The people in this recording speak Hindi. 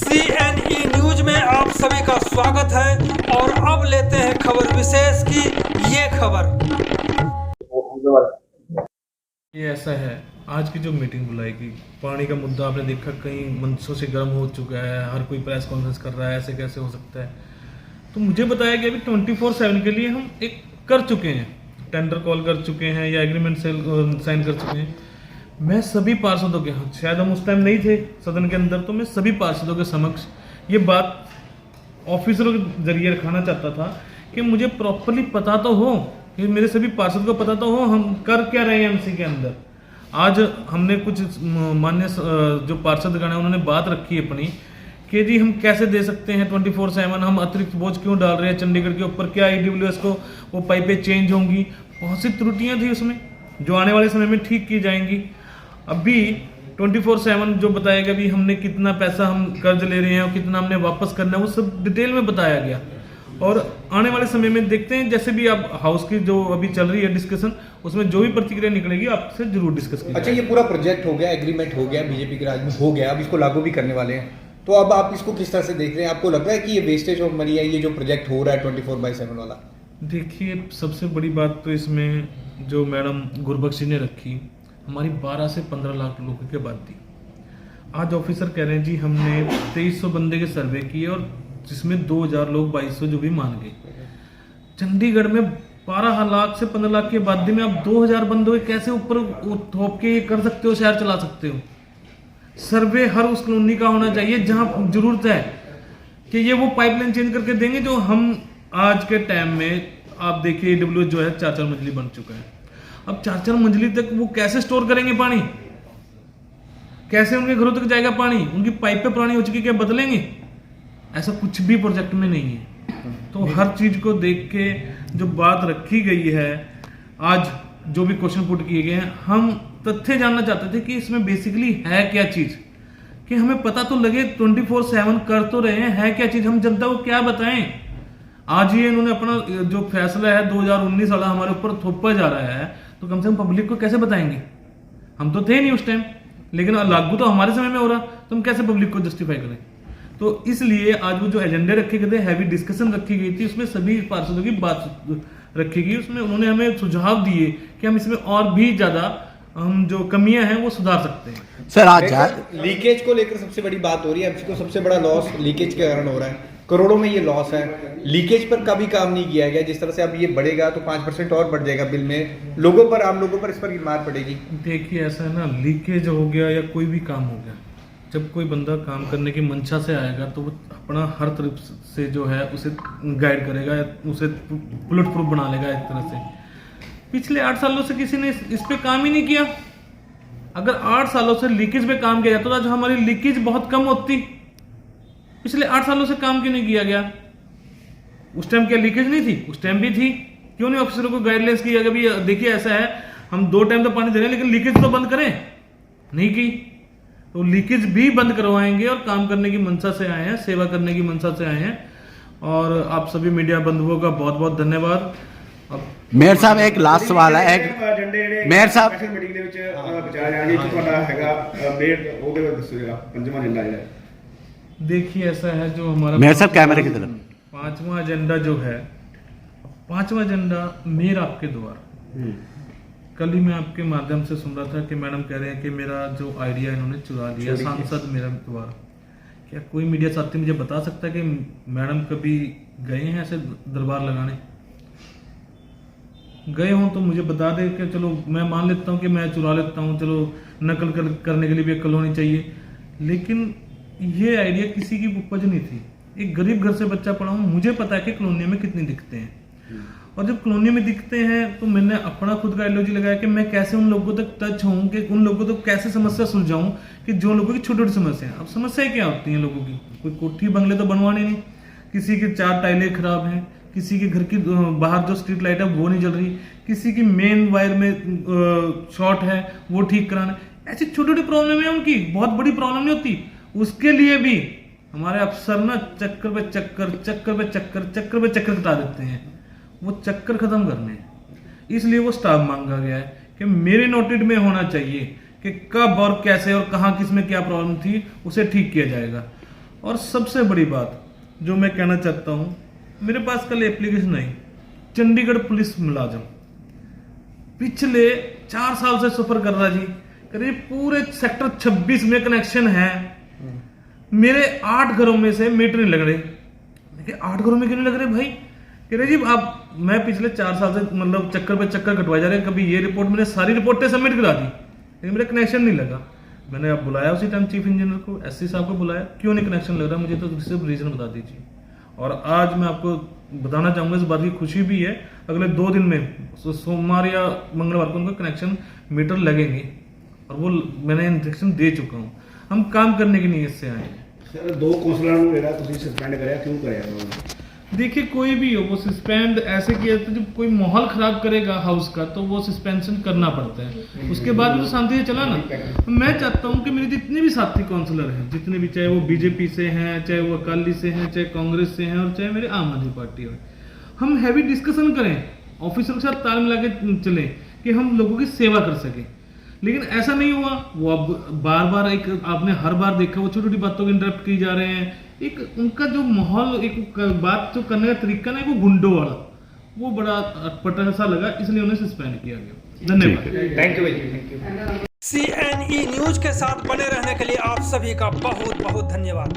CNE न्यूज में आप सभी का स्वागत है और अब लेते हैं खबर विशेष की ये खबर। ये ऐसा है, आज की जो मीटिंग बुलाएगी, पानी का मुद्दा आपने देखा कई मंचों से गर्म हो चुका है, हर कोई प्रेस कॉन्फ्रेंस कर रहा है, ऐसे कैसे हो सकता है। तो मुझे बताया कि अभी 24/7 के लिए हम एक कर चुके हैं, टेंडर कॉल कर चुके हैं या एग्रीमेंट साइन कर चुके हैं। मैं सभी पार्षदों के, शायद हम उस टाइम नहीं थे सदन के अंदर, तो मैं सभी पार्षदों के समक्ष ये बात ऑफिसरों के जरिए रखाना चाहता था कि मुझे प्रॉपरली पता तो हो, कि मेरे सभी पार्षद को पता तो हो हम कर क्या रहे हैं एमसी के अंदर। आज हमने कुछ मान्य जो पार्षदगण है उन्होंने बात रखी अपनी कि जी हम कैसे दे सकते हैं 24/7, हम अतिरिक्त बोझ क्यों डाल रहे हैं चंडीगढ़ के ऊपर, क्या ईडब्ल्यूएस को वो पाइपें चेंज होंगी। बहुत सी त्रुटियां थी उसमें जो आने वाले समय में ठीक की जाएंगी। अभी 24/7 जो बताया गया, अभी हमने कितना पैसा हम कर्ज ले रहे हैं और कितना हमने वापस करना है, वो सब डिटेल में बताया गया। और आने वाले समय में देखते हैं, जैसे भी आप हाउस की जो अभी चल रही है डिस्कशन, उसमें जो भी प्रतिक्रिया निकलेगी आपसे जरूर डिस्कस की। अच्छा, ये पूरा प्रोजेक्ट हो गया, एग्रीमेंट हो गया, बीजेपी के राज में हो गया, अब इसको लागू भी करने वाले हैं, तो अब आप इसको किस तरह से देख रहे हैं? आपको लगता है कि ये वेस्टेज ऑफ मनी है, ये जो प्रोजेक्ट हो रहा है 24/7 वाला? देखिए, सबसे बड़ी बात तो इसमें जो मैडम गुरबख्शी ने रखी, हमारी 12 से 15 लाख लोगों की आबादी। आज ऑफिसर कह रहे हैं जी हमने 2300 बंदे के सर्वे किए और जिसमें 2000 लोग 2200 जो भी मान गए। चंडीगढ़ में 12 लाख से 15 लाख की आबादी में आप 2000 बंदों के कैसे ऊपर थोप के कर सकते हो, शहर चला सकते हो? सर्वे हर उस कॉलोनी का होना चाहिए जहां जरूरत है कि ये वो पाइपलाइन चेंज करके देंगे। जो हम आज के टाइम में आप देखिए ईडब्ल्यूएस जो है 4-4 मंजिली बन चुका है। अब 4-4 मंजिली तक वो कैसे स्टोर करेंगे पानी, कैसे उनके घरों तक जाएगा पानी? उनकी पाइपें पुरानी हो चुकी, क्या बदलेंगे? ऐसा कुछ भी प्रोजेक्ट में नहीं है। तो हर चीज को देख के जो बात रखी गई है, आज जो भी क्वेश्चन पुट किए गए हैं, हम तथ्य जानना चाहते थे कि इसमें बेसिकली है क्या चीज, कि हमें पता तो लगे। 24/7 कर तो रहे हैं, है क्या चीज, हम जनता को क्या बताएं? आज ही इन्होंने अपना जो फैसला है 2019 वाला हमारे ऊपर थोपा जा रहा है, तो कम से कम पब्लिक को कैसे बताएंगे? हम तो थे नहीं उस टाइम, लेकिन लागू तो हमारे समय में हो रहा, तो हम कैसे पब्लिक को जस्टिफाई करें? तो इसलिए आज वो जो एजेंडे रखे गए थे, हैवी डिस्कशन रखी गई थी, उसमें सभी पार्षदों की बात रखी गई। उसमें उन्होंने हमें सुझाव दिए कि हम इसमें और भी ज्यादा हम जो कमियां हैं वो सुधार सकते हैं। सर, आज लीकेज को लेकर सबसे बड़ी बात हो रही है, को सबसे बड़ा लॉस लीकेज के कारण हो रहा है, करोड़ों में ये लॉस है। लीकेज पर कभी काम नहीं किया गया, जिस तरह से अब ये बढ़ेगा तो 5% और बढ़ जाएगा बिल में, लोगों पर, आम लोगों पर इस पर मार पड़ेगी। देखिए, ऐसा है ना, लीकेज हो गया या कोई भी काम हो गया, जब कोई बंदा काम करने की मंशा से आएगा तो वो अपना हर तरफ से जो है उसे गाइड करेगा, उसे बुलेट प्रूफ बना लेगा एक तरह से। पिछले 8 सालों से किसी ने इस पे काम ही नहीं किया। अगर 8 सालों से लीकेज पे काम किया जाता तो आज हमारी लीकेज बहुत कम होती। पिछले 8 सालों से काम क्यों नहीं किया गया? उस टाइम क्या लीकेज नहीं थी? उस टाइम भी थी। क्यों नहीं ऑफिसरों को गाइडलाइंस किया कि भाई देखिए ऐसा है, हम 2 टाइम तो पानी दे रहे हैं लेकिन लीकेज तो बंद करें? नहीं की। तो लीकेज भी बंद करवाएंगे और काम करने की मंशा से आए हैं, सेवा करने की मंशा से आए हैं। और आप सभी मीडिया बंधुओं का बहुत बहुत धन्यवाद। मेयर साहब, एक लास्ट सवाल है। मेयर साहब, मीटिंग ਦੇ ਵਿੱਚ ਵਿਚਾਰ ਜਾਣੀ ਕਿ ਤੁਹਾਡਾ ਹੈਗਾ ਮੇਅਰ ਉਹਦੇ ਬਾਰੇ ਦੱਸੋ ਜਰਾ ਪੰਜਵਾਂ ਏਜੰਡਾ ਜਿਹੜਾ ਹੈ। देखिए, ऐसा है जो हमारा मेयर साहब कैमरे की तरफ, 5वां एजेंडा जो है, 5वां एजेंडा मेयर आपके द्वार। कल ही मैं आपके माध्यम से सुन रहा था कि मैडम कह रहे हैं कि मेरा जो आइडिया इन्होंने चुरा लिया, सांसद मेरा द्वार। क्या कोई मीडिया साथी मुझे बता सकता है कि मैडम कभी गए हैं ऐसे दरबार लगाने? गए हों तो मुझे बता दे कि चलो मैं मान लेता हूँ कि मैं चुरा लेता हूँ, चलो नकल करने के लिए भी अक्ल होनी चाहिए। लेकिन ये आइडिया किसी की उपज नहीं थी। एक गरीब घर से बच्चा पढ़ा हूँ, मुझे पता है कि कॉलोनी में कितने दिखते हैं, और जब कॉलोनी में दिखते हैं तो मैंने अपना खुद का आइडियोलॉजी लगाया कि मैं कैसे उन लोगों तक टच हूँ, कि उन लोगों तक कैसे समस्या सुलझाऊं, कि जो लोगों की छोटी छोटी समस्या है। अब समस्याएं क्या होती हैं लोगों की? कोई कोठी बंगले तो बनवाने नहीं, किसी के 4 टाइलें खराब हैं, किसी के घर की बाहर जो स्ट्रीट लाइट है वो नहीं जल रही, किसी की मेन वायर में शॉर्ट है वो ठीक कराना। ऐसी छोटी छोटी प्रॉब्लम है उनकी, बहुत बड़ी प्रॉब्लम नहीं होती। उसके लिए भी हमारे अफसर ना चक्कर पे चक्कर कटा देते हैं। वो चक्कर खत्म करने हैं, इसलिए वो स्टाफ मांगा गया है कि मेरे नोटेड में होना चाहिए कि कब और कैसे और कहां किस में क्या प्रॉब्लम थी, उसे ठीक किया जाएगा। और सबसे बड़ी बात जो मैं कहना चाहता हूँ, मेरे पास कल एप्लीकेशन आई, चंडीगढ़ पुलिस मुलाजिम पिछले 4 साल से सफर कर रहा जी, करीब पूरे सेक्टर 26 में कनेक्शन है, मेरे 8 घरों में से मीटर नहीं लग रहे। देखिए 8 घरों में क्यों नहीं लग रहे भाई? कह रहे जी आप, मैं पिछले 4 साल से मतलब चक्कर पे चक्कर कटवाए जा रहे हैं, कभी ये रिपोर्ट, मैंने सारी रिपोर्टें सबमिट करा दी लेकिन मेरा कनेक्शन नहीं लगा। मैंने अब बुलाया उसी टाइम चीफ इंजीनियर को, एससी साहब को बुलाया, क्यों नहीं कनेक्शन लग रहा, मुझे तो सिर्फ रीजन बता दीजिए। और आज मैं आपको बताना चाहूंगा, इस बात की खुशी भी है, अगले 2 दिन में सोमवार या मंगलवार को उनको कनेक्शन मीटर लगेंगे और वो मैंने इंस्ट्रक्शन दे चुका हूँ। हम काम करने की नीयत से आए हैं। सर 2 काउंसलर ਨੂੰ ਜਿਹੜਾ ਤੁਸੀਂ ਸਸਪੈਂਡ ਕਰਿਆ क्यों ਕਰਿਆ ਉਹਨਾਂ देखिए कोई भी हो, वो सस्पेंड ऐसे किया जाता है, जब कोई माहौल खराब करेगा हाउस का तो वो सस्पेंशन करना पड़ता है, उसके बाद तो शांति से चला ना। मैं चाहता हूँ कि मेरे जितने भी साथी काउंसलर हैं, जितने भी, चाहे वो बीजेपी से हैं, चाहे वो अकाली से हैं, चाहे कांग्रेस से हैं और चाहे मेरे आम आदमी पार्टी हो, हम हैवी डिस्कशन करें, ऑफिसर के साथ ताल मिला के चलें कि हम लोगों की सेवा कर सकें। लेकिन ऐसा नहीं हुआ, वो अब बार बार एक आपने हर बार देखा वो छोटी छोटी बातों को इंटरप्ट की जा रहे हैं। एक उनका जो माहौल, एक बात जो करने का तरीका ना, वो गुंडों वाला, वो बड़ा अटपटा सा लगा, इसलिए उन्हें सस्पेंड किया गया। धन्यवाद। थैंक यू भाई, थैंक यू। CNE न्यूज के साथ बने रहने के लिए आप सभी का बहुत बहुत धन्यवाद।